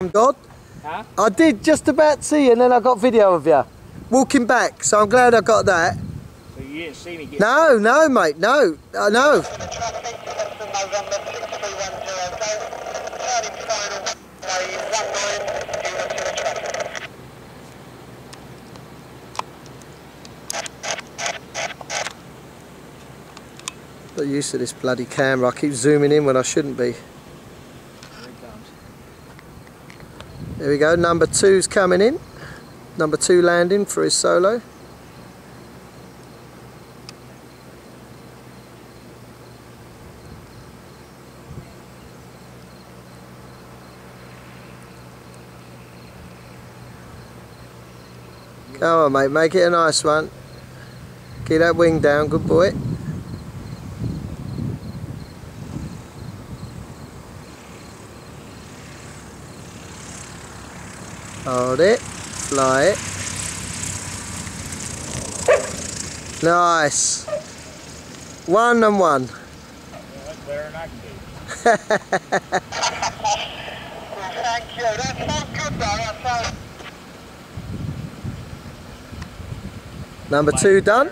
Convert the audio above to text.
God, huh? I did just about see you and then I got video of you walking back, so I'm glad I got that. So you didn't see me get... No mate, no, no. Not used to this bloody camera, I keep zooming in when I shouldn't be. There we go, number 2's coming in. Number 2 landing for his solo. Come on mate, make it a nice one. Get that wing down, good boy. Hold it, fly it. Nice. 1 and 1. Yeah, that's better than I can do. Thank you. That sounds good though. That sounds... Number 2 done.